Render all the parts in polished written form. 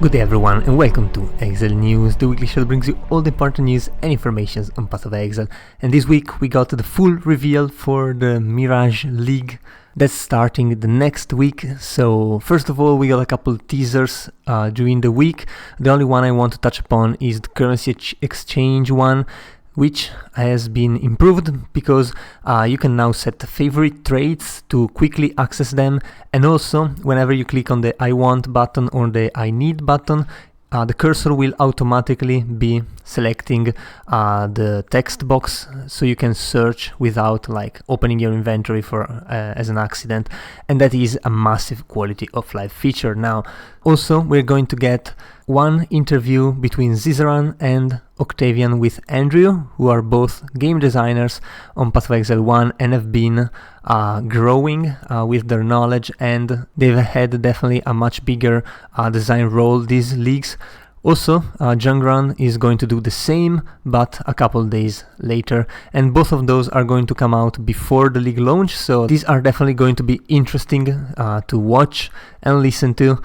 Good day everyone and welcome to Exile News, the weekly show that brings you all the important news and information on Path of Exile. And this week we got the full reveal for the Mirage League that's starting the next week. So first of all, we got a couple teasers during the week. The only one I want to touch upon is the currency exchange one, which has been improved because you can now set favorite trades to quickly access them, and also whenever you click on the I want button or the I need button, the cursor will automatically be selecting the text box, so you can search without like opening your inventory for as an accident, and that is a massive quality of life feature. Now also we're going to get one interview between Zizaran and Octavian with Andrew, who are both game designers on Path of Exile 1 and have been growing with their knowledge, and they've had definitely a much bigger design role these leagues. Also, Jungran is going to do the same, but a couple days later, and both of those are going to come out before the league launch, so these are definitely going to be interesting to watch and listen to.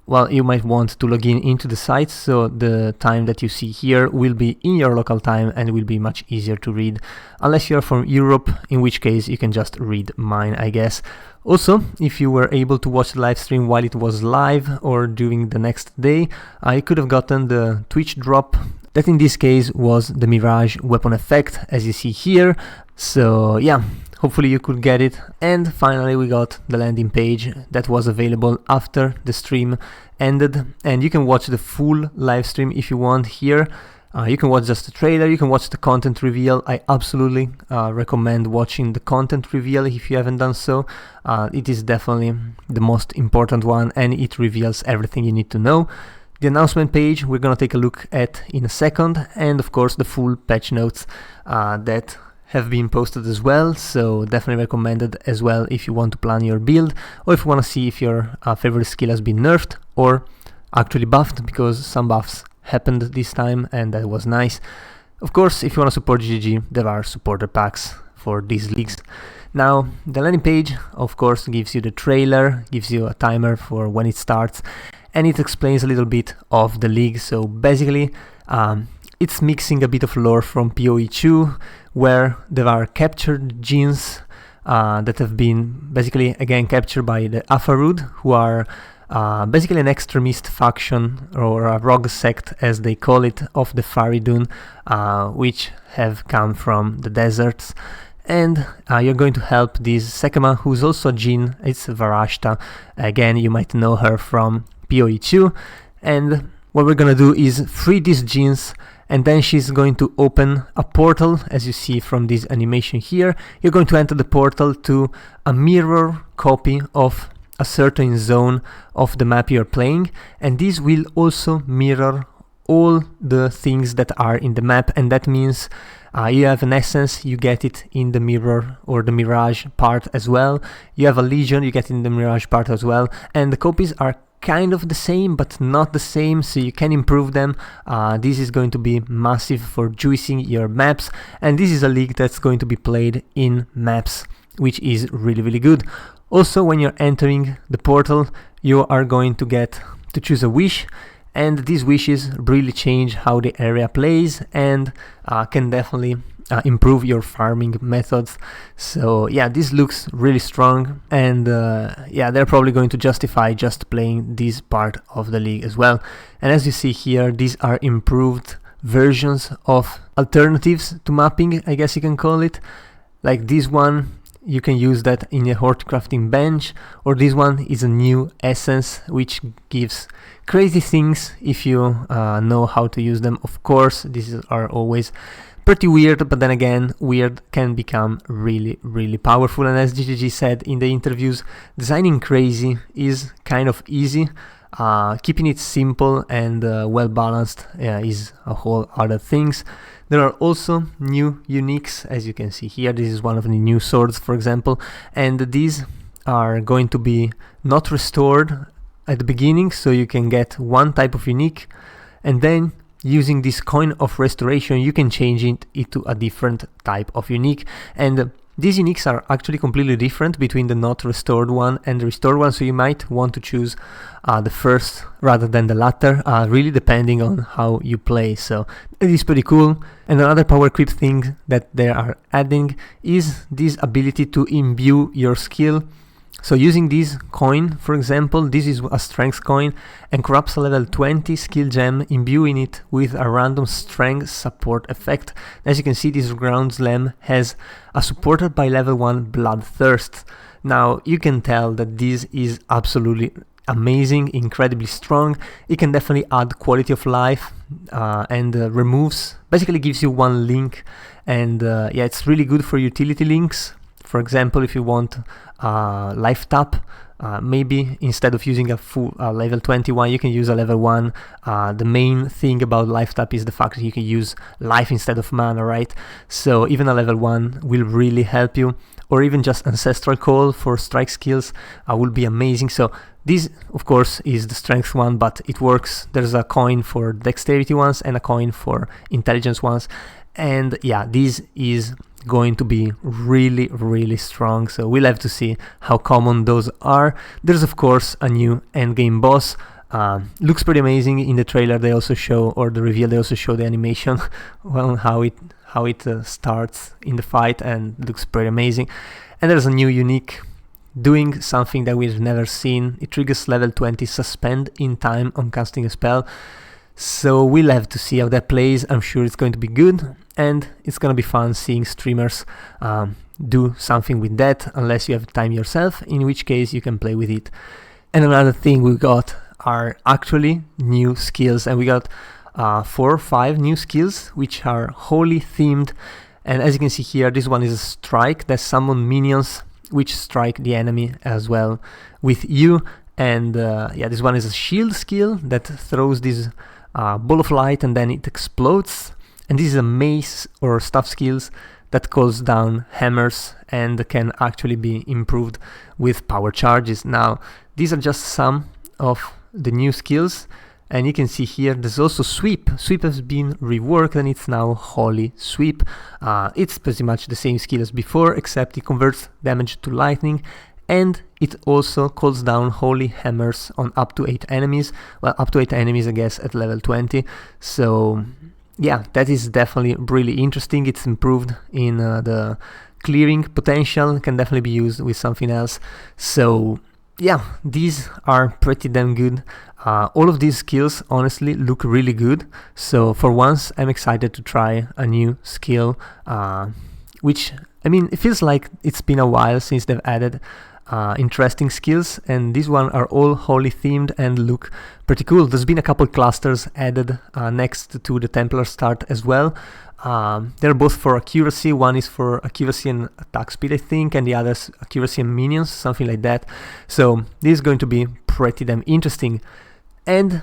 Well, you might want to log in into the site, so the time that you see here will be in your local time and will be much easier to read, unless you're from Europe, in which case you can just read mine, I guess. Also, if you were able to watch the live stream while it was live or during the next day, you could have gotten the Twitch drop. That in this case was the Mirage weapon effect, as you see here. So yeah, hopefully you could get it. And finally we got the landing page that was available after the stream ended, and you can watch the full live stream if you want here. You can watch just the trailer, you can watch the content reveal. I absolutely recommend watching the content reveal if you haven't done so. It is definitely the most important one, and it reveals everything you need to know. The announcement page we're gonna take a look at in a second, and of course the full patch notes that have been posted as well, so definitely recommended as well if you want to plan your build, or if you want to see if your favorite skill has been nerfed or actually buffed, because some buffs happened this time and that was nice. Of course, if you want to support GGG, there are supporter packs for these leagues. Now, the landing page of course gives you the trailer, gives you a timer for when it starts, and it explains a little bit of the league. So basically it's mixing a bit of lore from PoE2, where there are captured genes that have been basically again captured by the Afarud, who are basically an extremist faction or a rogue sect, as they call it, of the Faridun, which have come from the deserts. And you're going to help this Sekema, who's also a Jinn. It's Varashta. Again, you might know her from PoE2. And what we're gonna do is free these genes, and then she's going to open a portal, as you see from this animation here. You're going to enter the portal to a mirror copy of a certain zone of the map you're playing, and this will also mirror all the things that are in the map, and that means you have an essence, you get it in the mirror or the Mirage part as well. You have a Legion, you get it in the Mirage part as well, and the copies are kind of the same but not the same, so you can improve them. This is going to be massive for juicing your maps, and this is a league that's going to be played in maps, which is really good. Also, when you're entering the portal, you are going to get to choose a wish, and these wishes really change how the area plays and can definitely improve your farming methods. So yeah, this looks really strong, and yeah, they're probably going to justify just playing this part of the league as well. And as you see here, these are improved versions of alternatives to mapping, I guess you can call it. Like this one, you can use that in a horticrafting bench, or this one is a new essence which gives crazy things if you know how to use them. Of course, these are always pretty weird, but then again, weird can become really powerful. And as GGG said in the interviews, designing crazy is kind of easy. Keeping it simple and well balanced is a whole other things. There are also new uniques, as you can see here. This is one of the new swords, for example, and these are going to be not restored at the beginning, so you can get one type of unique, and then using this coin of restoration you can change it into a different type of unique. And these uniques are actually completely different between the not restored one and the restored one, so you might want to choose the first rather than the latter, really depending on how you play. So it is pretty cool. And another power creep thing that they are adding is this ability to imbue your skill. So using this coin, for example, this is a strength coin, and corrupts a level 20 skill gem, imbuing it with a random strength support effect. As you can see, this ground slam has a supported by level 1 bloodthirst. Now you can tell that this is absolutely amazing, incredibly strong. It can definitely add quality of life and removes, basically gives you one link, and yeah, it's really good for utility links. For example, if you want life tap, maybe instead of using a full level 21, you can use a level 1. The main thing about life tap is the fact that you can use life instead of mana, right? So even a level 1 will really help you, or even just Ancestral Call for strike skills will be amazing. So this, of course, is the strength one, but it works. There's a coin for dexterity ones and a coin for intelligence ones. And yeah, this is going to be really, really strong. So we'll have to see how common those are. There's, of course, a new endgame boss. Looks pretty amazing. In the trailer they also show, or the reveal, they also show the animation well, how it starts in the fight, and looks pretty amazing. And there's a new unique doing something that we've never seen. It triggers level 20 suspend in time on casting a spell. So we'll have to see how that plays. I'm sure it's going to be good, and it's gonna be fun seeing streamers do something with that, unless you have time yourself, in which case you can play with it. And another thing we got are actually new skills, and we got 4 or 5 new skills which are wholly themed. And as you can see here, this one is a strike that summon minions which strike the enemy as well with you. And yeah, this one is a shield skill that throws this ball of light and then it explodes. And this is a mace or staff skills that calls down hammers and can actually be improved with power charges. Now, these are just some of the new skills, and you can see here there's also sweep. Sweep has been reworked and it's now holy sweep. It's pretty much the same skill as before, except it converts damage to lightning, and it also calls down holy hammers on up to 8 enemies. Well, up to 8 enemies, I guess, at level 20. So yeah, that is definitely really interesting. It's improved in the clearing potential, can definitely be used with something else. So yeah, these are pretty damn good. All of these skills honestly look really good. So for once, I'm excited to try a new skill, which, I mean, it feels like it's been a while since they've added interesting skills, and these one are all wholly themed and look pretty cool. There's been a couple clusters added next to the Templar start as well. They're both for accuracy. One is for accuracy and attack speed, I think, and the other's accuracy and minions, something like that. So this is going to be pretty damn interesting. And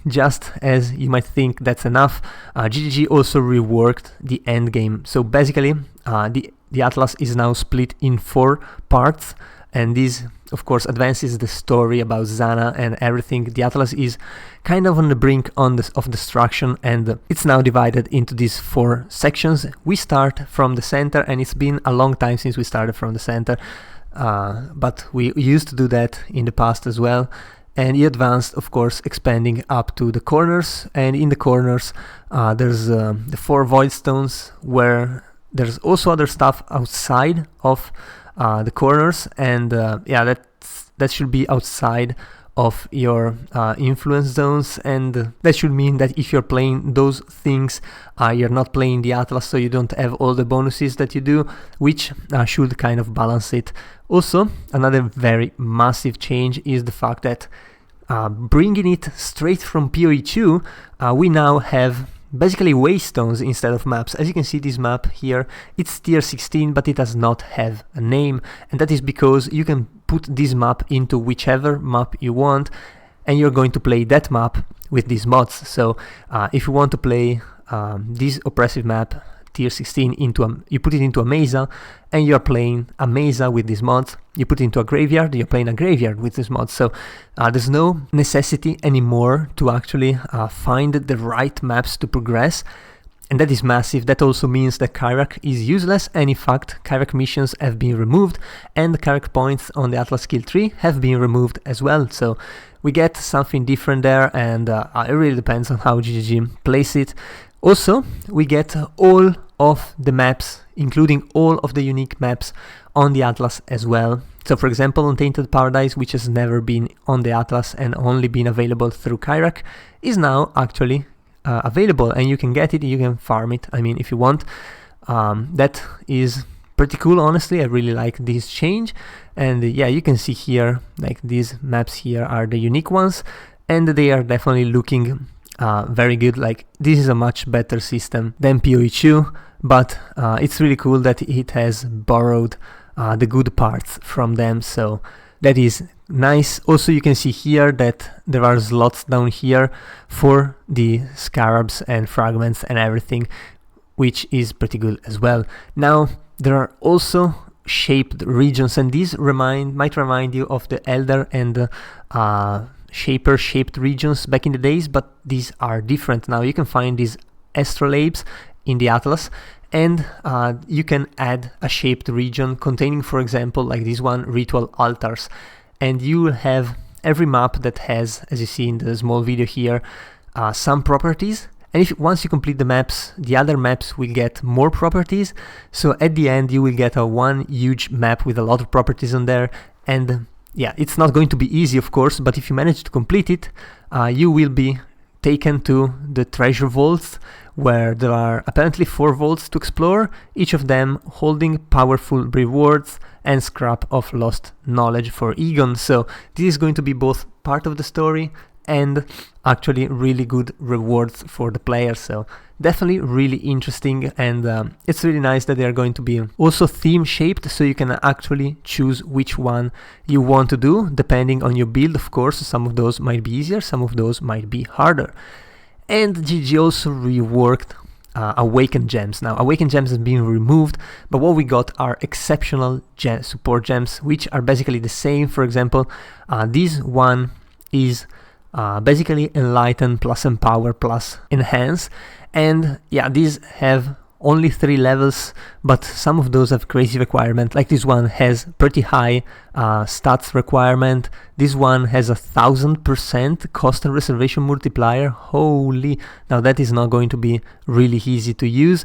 just as you might think that's enough, GGG also reworked the end game. So basically, the Atlas is now split in 4 parts, and this, of course, advances the story about Zana and everything. The Atlas is kind of on the brink of destruction, and it's now divided into these 4 sections. We start from the center, and it's been a long time since we started from the center, but we used to do that in the past as well. And he advanced, of course, expanding up to the corners, and in the corners there's the 4 void stones, where there's also other stuff outside of the corners, and yeah, that should be outside of your influence zones, and that should mean that if you're playing those things, you're not playing the Atlas, so you don't have all the bonuses that you do, which should kind of balance it. Also, another very massive change is the fact that bringing it straight from PoE2, we now have basically waystones instead of maps. As you can see, this map here, it's tier 16, but it does not have a name, and that is because you can put this map into whichever map you want, and you're going to play that map with these mods. So if you want to play this oppressive map, tier 16, you put it into a mesa, and you're playing a mesa with these mods. You put it into a graveyard, you're playing a graveyard with these mods. So there's no necessity anymore to actually find the right maps to progress. and that is massive. That also means that Kyrak is useless, and in fact Kyrak missions have been removed, and the Kyrak points on the Atlas skill tree have been removed as well. So we get something different there, and it really depends on how GGG plays it. Also, we get all of the maps, including all of the unique maps on the Atlas as well. So for example, Untainted Paradise, which has never been on the Atlas and only been available through Kyrak, is now actually available, and you can get it, you can farm it, I mean, if you want. That is pretty cool, honestly. I really like this change. And yeah, you can see here, like these maps here are the unique ones, and they are definitely looking very good. Like, this is a much better system than PoE2, but it's really cool that it has borrowed the good parts from them, so that is nice. Also, you can see here that there are slots down here for the scarabs and fragments and everything, which is pretty good as well. Now, there are also shaped regions, and these might remind you of the Elder and Shaper shaped regions back in the days, but these are different. Now you can find these astrolabes in the Atlas, and you can add a shaped region containing, for example, like this one, ritual altars, and you will have every map that has, as you see in the small video here, some properties. And once you complete the maps, the other maps will get more properties. So at the end, you will get a one huge map with a lot of properties on there. And yeah, it's not going to be easy, of course, but if you manage to complete it, you will be taken to the treasure vaults, where there are apparently 4 vaults to explore, each of them holding powerful rewards and scrap of lost knowledge for Egon. So this is going to be both part of the story and actually really good rewards for the players. So definitely really interesting, and it's really nice that they are going to be also theme shaped, so you can actually choose which one you want to do depending on your build. Of course, some of those might be easier, some of those might be harder. And GG also reworked Awakened Gems. Now, Awakened Gems has been removed, but what we got are exceptional support gems, which are basically the same. For example, this one is basically Enlighten plus Empower plus Enhance, and yeah, these have only 3 levels, but some of those have crazy requirement. Like this one has pretty high stats requirement. This one has 1000% cost and reservation multiplier. Holy, now that is not going to be really easy to use.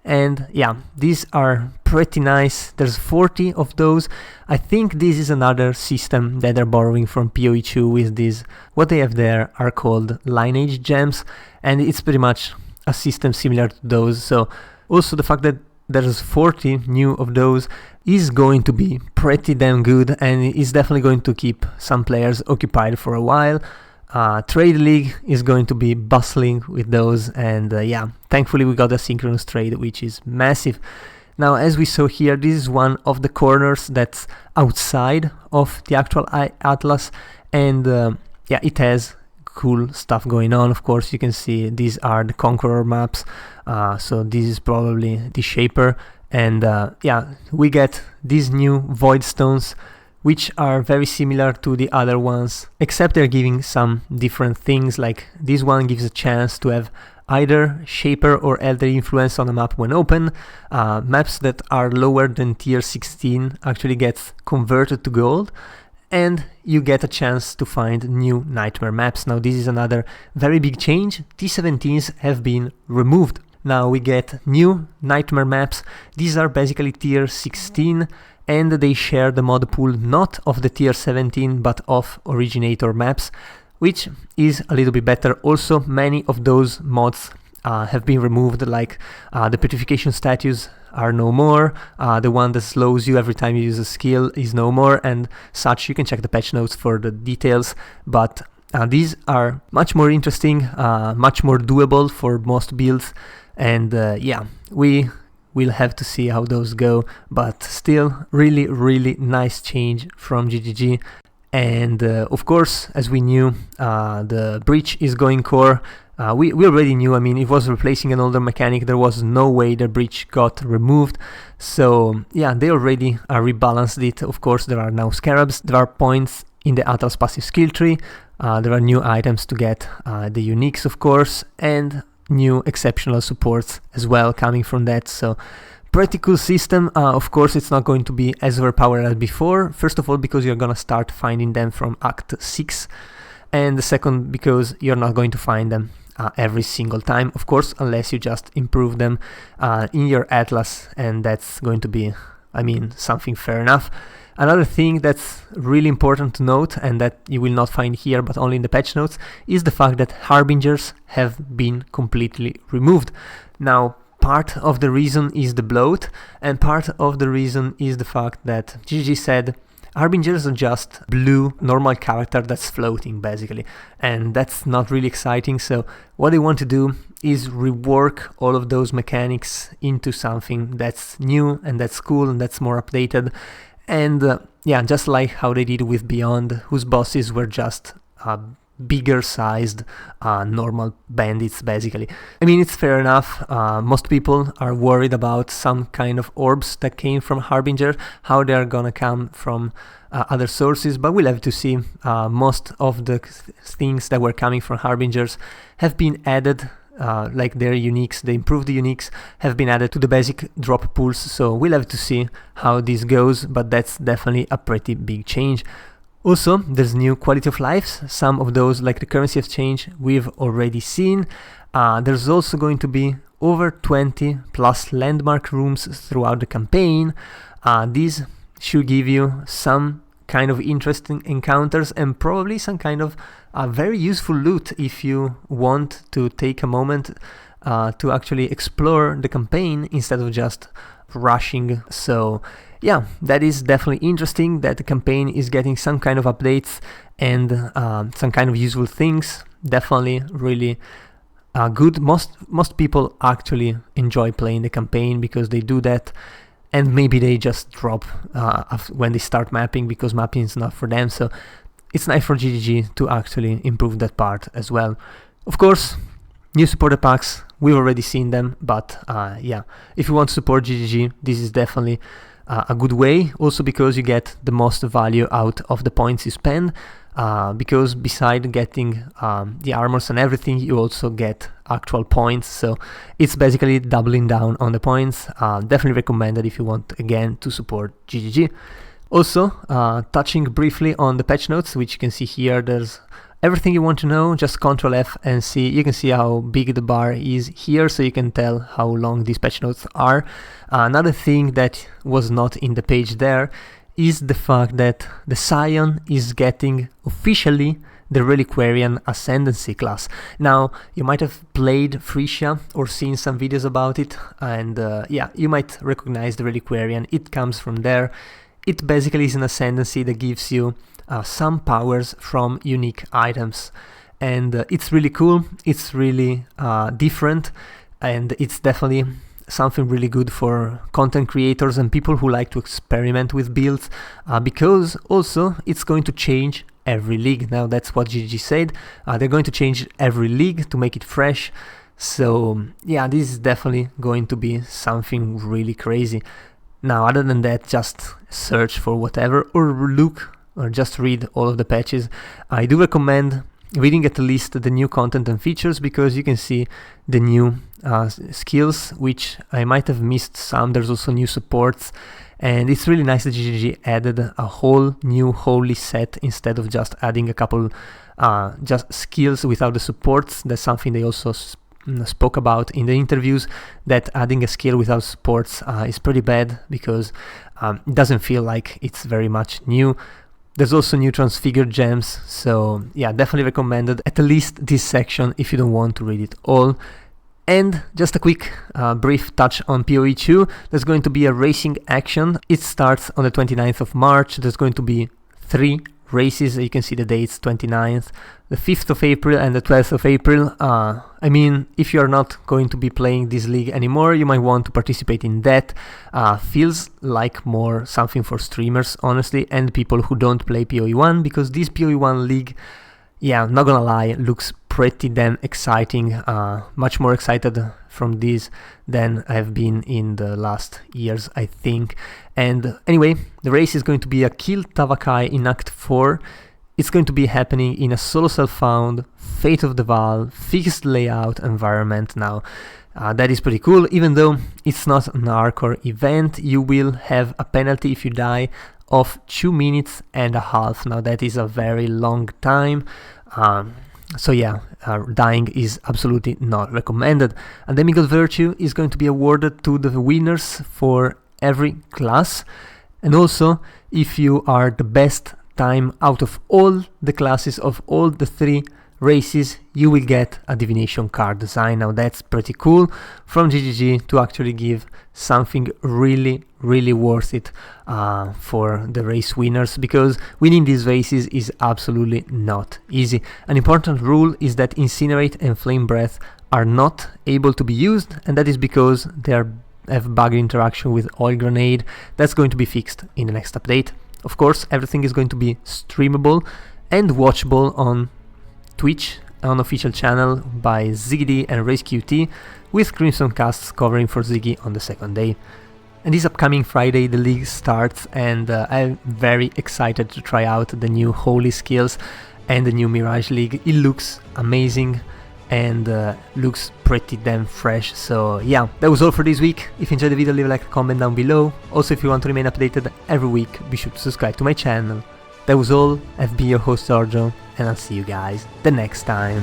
And yeah, these are pretty nice. There's 40 of those. I think this is another system that they're borrowing from PoE2 with these. What they have there are called lineage gems, and it's pretty much a system similar to those. So also the fact that there's 40 new of those is going to be pretty damn good, and is definitely going to keep some players occupied for a while. Trade League is going to be bustling with those, and yeah, thankfully we got a synchronous trade, which is massive. Now, as we saw here, this is one of the corners that's outside of the actual Atlas, and yeah, it has cool stuff going on. Of course, you can see these are the Conqueror maps, so this is probably the Shaper, and yeah, we get these new Void Stones, which are very similar to the other ones, except they're giving some different things. Like this one gives a chance to have either Shaper or Elder influence on a map when open. Maps that are lower than tier 16 actually gets converted to gold, and you get a chance to find new Nightmare maps. Now this is another very big change. T17s have been removed. Now we get new Nightmare maps. These are basically tier 16, and they share the mod pool not of the tier 17 but of originator maps, which is a little bit better. Also, many of those mods have been removed, like the Petrification statues are no more, the one that slows you every time you use a skill is no more, and such. You can check the patch notes for the details, but these are much more interesting, much more doable for most builds, and yeah, we will have to see how those go, but still really nice change from GGG. And of course, as we knew, the breach is going core. We already knew, I mean, it was replacing an older mechanic. There was no way the breach got removed. So yeah, they already rebalanced it. Of course, there are now scarabs. There are points in the Atlas passive skill tree. There are new items to get, the uniques, of course. And new exceptional supports as well coming from that. So pretty cool system. Of course, it's not going to be as overpowered as before. First of all, because you're gonna start finding them from Act 6, and the second, because you're not going to find them every single time, of course, unless you just improve them in your atlas, and that's going to be, I mean, something fair enough. Another thing that's really important to note, and that you will not find here but only in the patch notes, is the fact that Harbingers have been completely removed. Now, part of the reason is the bloat, and part of the reason is the fact that GG said Harbingers are just blue normal character that's floating, basically, and that's not really exciting. So what they want to do is rework all of those mechanics into something that's new and that's cool and that's more updated. And yeah, just like how they did with Beyond, whose bosses were just bigger sized normal bandits, basically. I mean, it's fair enough. Most people are worried about some kind of orbs that came from Harbinger, how they're gonna come from other sources, but we'll have to see. Most of the things that were coming from Harbingers have been added, like their uniques, the improved uniques have been added to the basic drop pools, so we'll have to see how this goes, but that's definitely a pretty big change. Also, there's new quality of lives. Some of those, like the currency exchange, we've already seen. There's also going to be over 20 plus landmark rooms throughout the campaign. These should give you some kind of interesting encounters and probably some kind of very useful loot if you want to take a moment to actually explore the campaign instead of just rushing. So yeah, that is definitely interesting that the campaign is getting some kind of updates and some kind of useful things. Definitely really good. Most people actually enjoy playing the campaign because they do that, and maybe they just drop when they start mapping because mapping is not for them. So it's nice for GGG to actually improve that part as well. Of course, new supporter packs, we've already seen them, but yeah, if you want to support GGG, this is definitely a good way, also because you get the most value out of the points you spend, because beside getting the armors and everything, you also get actual points, so it's basically doubling down on the points. Definitely recommended if you want, again, to support GGG. Also, touching briefly on the patch notes, which you can see here, there's everything you want to know. Just Ctrl F and see. You can see how big the bar is here, so you can tell how long these patch notes are. Another thing that was not in the page there is the fact that the Scion is getting officially the Reliquarian Ascendancy class. Now, you might have played Frisia or seen some videos about it, and yeah, you might recognize the Reliquarian. It comes from there. It basically is an ascendancy that gives you some powers from unique items, and it's really cool. It's really different, and it's definitely something really good for content creators and people who like to experiment with builds, because also it's going to change every league. Now, that's what GG said. They're going to change every league to make it fresh. So yeah, this is definitely going to be something really crazy. Now, other than that, just search for whatever, or look, or just read all of the patches. I do recommend reading at least the new content and features, because you can see the new skills, which I might have missed some. There's also new supports, and it's really nice that GGG added a whole new holy set instead of just adding a couple just skills without the supports. That's something they also spoke about in the interviews, that adding a skill without supports is pretty bad, because it doesn't feel like it's very much new. There's also new transfigured gems, so yeah, definitely recommended at least this section if you don't want to read it all. And just a quick brief touch on PoE 2. There's going to be a racing action. It starts on the 29th of March. There's going to be 3 races. You can see the dates: 29th, the 5th of April, and the 12th of April. I mean, if you're not going to be playing this league anymore, you might want to participate in that. Feels like more something for streamers, honestly, and people who don't play PoE 1, because this PoE 1 league, yeah, I'm not gonna lie, looks pretty damn exciting. Much more excited from this than I've been in the last years, I think. And anyway, the race is going to be a Kill Tavakai in Act 4. it's going to be happening in a solo self-found, Fate of the Val, fixed layout environment now. That is pretty cool. Even though it's not an hardcore event, you will have a penalty if you die of 2 minutes and a half. Now that is a very long time. So yeah, dying is absolutely not recommended. A Demigod Virtue is going to be awarded to the winners for every class. And also, if you are the best time out of all the classes of all the 3 races, you will get a divination card design. Now that's pretty cool from GGG to actually give something really worth it for the race winners, because winning these races is absolutely not easy. An important rule is that Incinerate and Flame Breath are not able to be used, and that is because they have bug interaction with Oil Grenade. That's going to be fixed in the next update. Of course, everything is going to be streamable and watchable on Twitch, on official channel by ZiggyD and RaceQT, with Crimson Casts covering for Ziggy on the second day. And this upcoming Friday the league starts, and I'm very excited to try out the new Holy skills and the new Mirage League. It looks amazing and looks pretty damn fresh. So yeah, that was all for this week. If you enjoyed the video, leave a like, comment down below. Also, if you want to remain updated every week, be sure to subscribe to my channel. That was all. I've been your host Giorgio, and I'll see you guys the next time.